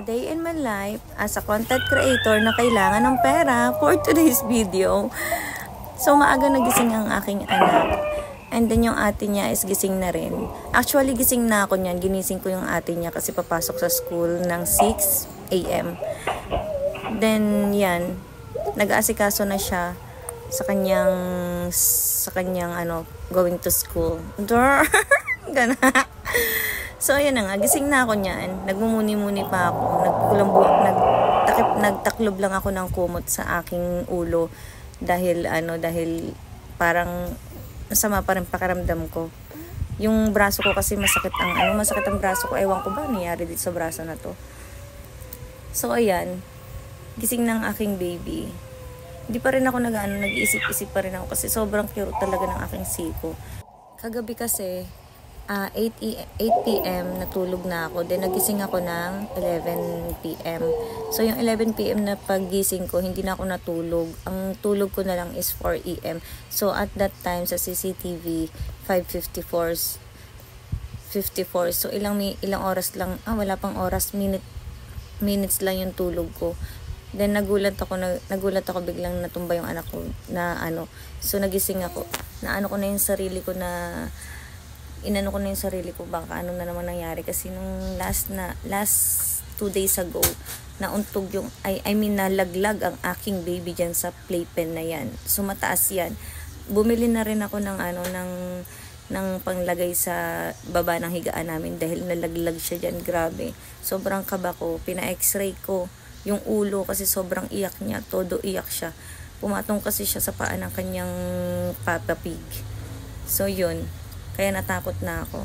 A day in my life as a content creator na kailangan ng pera for today's video. So maaga nagising ang aking anak. And then yung ate niya is gising na rin. Actually gising na ako niyan. Ginising ko yung ate niya kasi papasok sa school ng 6 a.m. Then yan, nag-aasikaso na siya sa kanyang going to school. Gana. So ayan na nga, gising na ako niyan. Nagmumuni-muni pa ako. Nagtaklob lang ako ng kumot sa aking ulo dahil parang masama pa rin pakiramdam ko. Yung braso ko kasi masakit ang braso ko. Ewan ko ba nangyari dito sa braso na to. So ayan, gising ng aking baby. Hindi pa rin ako nag-iisip-isip pa rin ako kasi sobrang cute talaga ng aking siko. Kagabi kasi 8 p.m. natulog na ako. Then nagising ako ng 11 p.m. So yung 11 p.m. na paggising ko, hindi na ako natulog. Ang tulog ko na lang is 4 a.m. So at that time sa CCTV 5:54. So ilang oras lang, wala pang oras, minutes lang yung tulog ko. Then nagulat ako biglang natumba yung anak ko na So nagising ako. Inano ko na yung sarili ko baka ano na naman nangyari kasi nung last 2 days ago nauntog nalaglag ang aking baby dyan sa playpen na yan. So mataas yan. Bumili na rin ako ng panglagay sa baba ng higaan namin dahil nalaglag siya dyan. Grabe. Sobrang kaba ko. Pina-x-ray ko yung ulo kasi sobrang iyak niya. Todo iyak siya. Pumatong kasi siya sa paa ng kanyang Papa Pig. So yun. Kaya natakot na ako.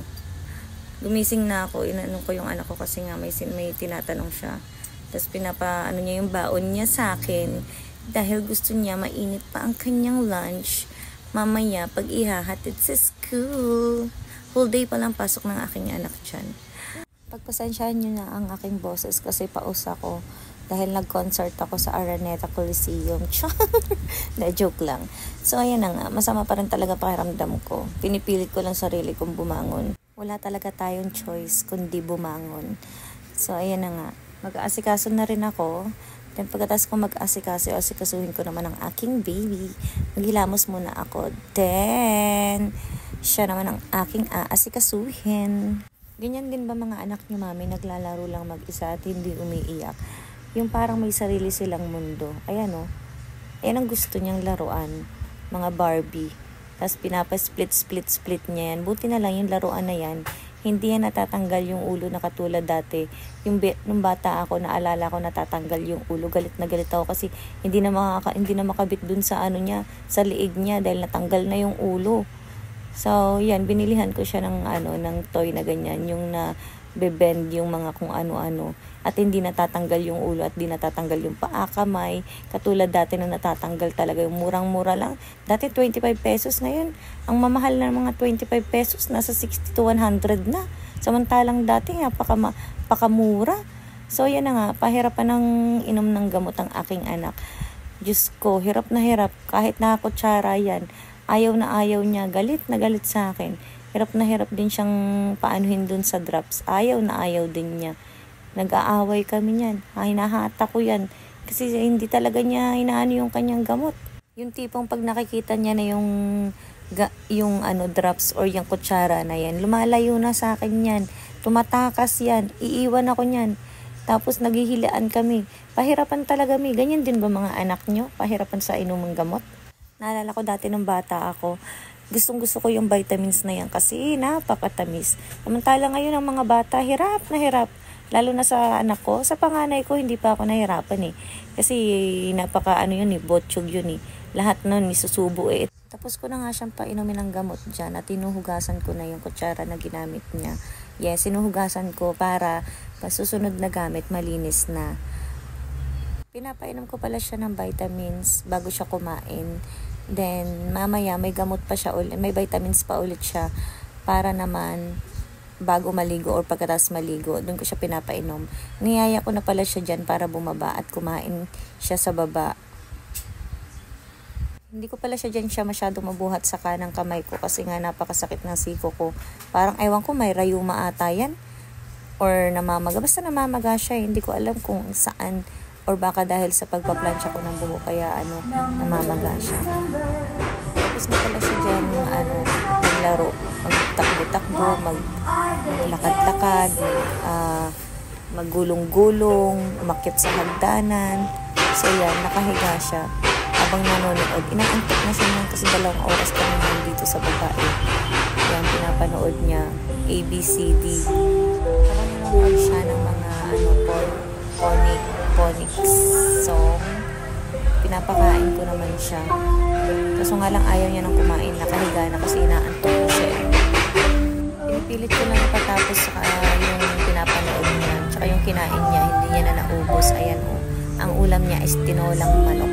Gumising na ako. Inanong ko yung anak ko kasi nga may tinatanong siya. Tapos niya yung baon niya sa akin. Dahil gusto niya mainit pa ang kanyang lunch. Mamaya pag ihahatid sa school. Whole day pa lang pasok ng aking anak dyan. Pagpasensyahan niyo na ang aking boses kasi paus ako. Dahil nag-concert ako sa Araneta Coliseum. Na joke lang. So ayan na nga, masama pa rin talaga pakiramdam ko. Pinipilit ko lang sarili kong bumangon. Wala talaga tayong choice kundi bumangon. So ayan na nga, mag-aasikaso na rin ako. Then pagkatapos ko asikasuhin ko naman ang aking baby. Maghilamos muna ako. Then siya naman ang aking aasikasuhin. Ganyan din ba mga anak niyo, mami, naglalaro lang mag-isa at hindi umiiyak? Yung parang may sarili silang mundo. Ayan o. Ayan ang gusto niyang laruan. Mga Barbie. Tapos pinapa-split niya yan. Buti na lang yung laruan na yan. Hindi yan natatanggal yung ulo na katulad dati. Nung bata ako, naalala ko natatanggal yung ulo. Galit na galit ako kasi hindi na makabit dun sa sa liig niya dahil natanggal na yung ulo. So, yan, binilihan ko siya ng toy na ganyan. Yung na bebend yung mga kung ano-ano at hindi natatanggal yung ulo at di natatanggal yung paa, kamay, katulad dati na natatanggal talaga yung murang-mura lang. Dati 25 pesos, ngayon ang mamahal na mga 25 pesos nasa 60 to 100 na. Samantalang dati pakamura. So yan na nga, pahirapan ng inom ng gamot ang aking anak. Diyos ko, hirap na hirap kahit nakakutsara yan. Ayaw na ayaw niya, galit na galit sa akin. Hirap na hirap din siyang paanuhin dun sa drops. Ayaw na ayaw din niya. Nag-aaway kami niyan. Hinahata ko yan. Kasi hindi talaga niya inaano yung kanyang gamot. Yung tipong pag nakikita niya na yung drops or yung kutsara na yan, lumalayo na sa akin yan. Tumatakas yan. Iiwan ako niyan. Tapos naghihilaan kami. Pahirapan talaga mi. Ganyan din ba mga anak nyo? Pahirapan sa inumang gamot? Naalala ko dati nung bata ako, gustong-gusto ko yung vitamins na yan kasi napakatamis. Samantala ngayon ang mga bata, hirap na hirap. Lalo na sa anak ko. Sa panganay ko, hindi pa ako nahirapan Kasi botsyog yun Lahat nun, nisusubo Tapos ko na nga siyang painumin ng gamot dyan at tinuhugasan ko na yung kutsara na ginamit niya. Yes, sinuhugasan ko para susunod na gamit, malinis na. Pinapainom ko pala siya ng vitamins bago siya kumain. Then, mamaya may gamot pa siya ulit, may vitamins pa ulit siya para naman bago maligo or pagkatapos maligo, doon ko siya pinapainom. Niyaya ko na pala siya dyan para bumaba at kumain siya sa baba. Hindi ko pala siya masyadong mabuhat sa kanang kamay ko kasi nga napakasakit ng siko ko. Parang ewan ko, may rayuma ata yan. or namamaga. Basta namamaga siya, hindi ko alam kung saan, or baka dahil sa pagpaplansya ko ng buhok kaya namamaga siya. Tapos na pala siya dyan maglaro, magtakbo-takbo, maglakad-lakad, maggulong-gulong, umakyat sa hagdanan. So yan, nakahiga siya habang nanonood. Inaantok na siya kasi 2 oras kami dito sa babae. Yan, pinapanood niya ABCD. Habang nanonood siya ng mga phonics song, pinapakain ko naman siya. Kaso nga lang ayaw niya nang kumain, nakahiga na kasi inaantok na siya. Pinipilit ko na napatapos yung pinapanood niya, tsaka yung kinain niya, hindi niya na naubos. Ayan o, ang ulam niya is tinolang manok.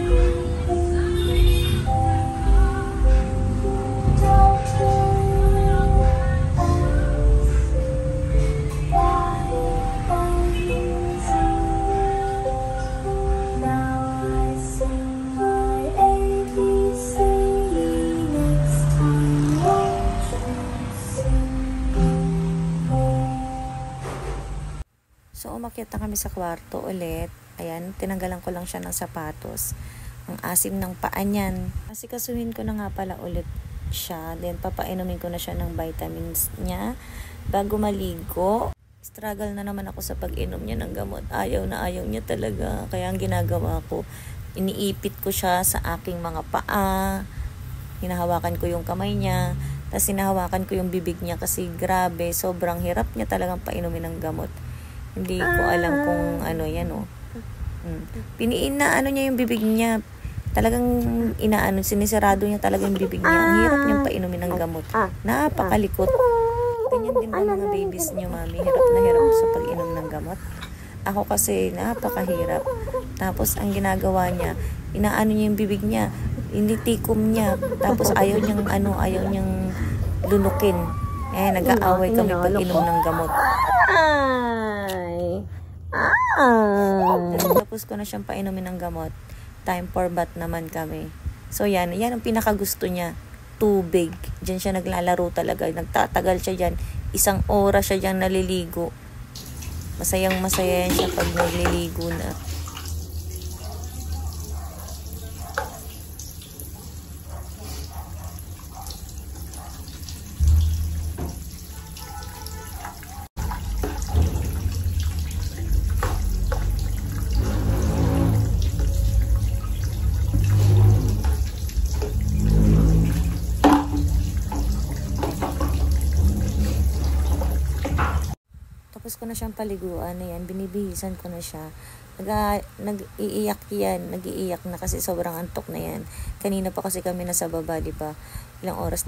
So, umakyat na kami sa kwarto ulit. Ayan, tinanggalan ko lang siya ng sapatos. Ang asim ng paa niyan. Kasi kasuhin ko na nga pala ulit siya. Then, papainumin ko na siya ng vitamins niya bago maligo. Struggle na naman ako sa pag-inom niya ng gamot. Ayaw na ayaw niya talaga. Kaya ang ginagawa ko, iniipit ko siya sa aking mga paa. Hinahawakan ko yung kamay niya. Tapos hinahawakan ko yung bibig niya kasi grabe, sobrang hirap niya talagang painumin ng gamot. Hindi ko alam kung yan o. Piniin na niya yung bibig niya. Talagang sinisirado niya talaga yung bibig niya. Ang hirap niyang painumin ng gamot. Napakalikot. Ganyan din ba mga babies niyo, mami? Hirap na hirap sa pag-inom ng gamot. Ako kasi napakahirap. Tapos ang ginagawa niya, inaano niya yung bibig niya. Initikom niya. Tapos ayaw niyang lunukin. Nag-aaway kami pag-inom ng gamot. Tapos ko na siyang painumin ng gamot. Time for bath naman kami. So yan ang pinakagusto niya. Tubig. Diyan siya naglalaro talaga. Nagtatagal siya dyan. 1 oras siya dyan naliligo. Masayang masaya yan siya pag nagliligo na. Tapos ko na siyang paliguan na yan, binibihisan ko na siya. Nag-iiyak nag-iiyak na kasi sobrang antok na yan. Kanina pa kasi kami nasa baba, di ba? 2 oras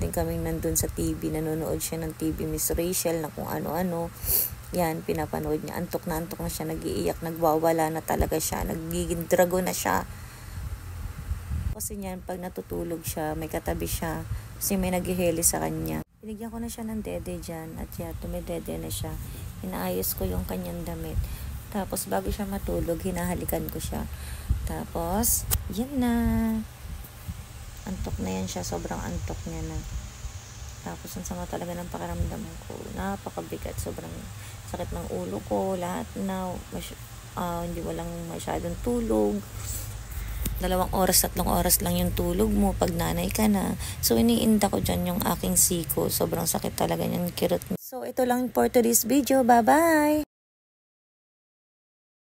din kami nandun sa TV. Nanonood siya ng TV, Miss Rachel, na kung ano-ano. Yan, pinapanood niya. Antok na siya, nag-iiyak, nagwawala na talaga siya. Nagiging dragon na siya. Kasi niyan, pag natutulog siya, may katabi siya. Kasi may naghihili sa kanya. Binigyan ko na siya ng dede dyan. At yan, tumidede na siya. Inaayos ko yung kanyang damit. Tapos, bago siya matulog, hinahalikan ko siya. Tapos, yan na. Antok na yan siya. Sobrang antok niya na. Tapos, ang sama talaga ng pakiramdam ko. Napakabigat. Sobrang sakit ng ulo ko. Lahat na. Hindi walang masyadong tulog. 2 oras, 3 oras lang yung tulog mo pag nanay ka na. So, iniinda ko dyan yung aking siko. Sobrang sakit talaga yung kirot. So, ito lang for today's video. Bye-bye!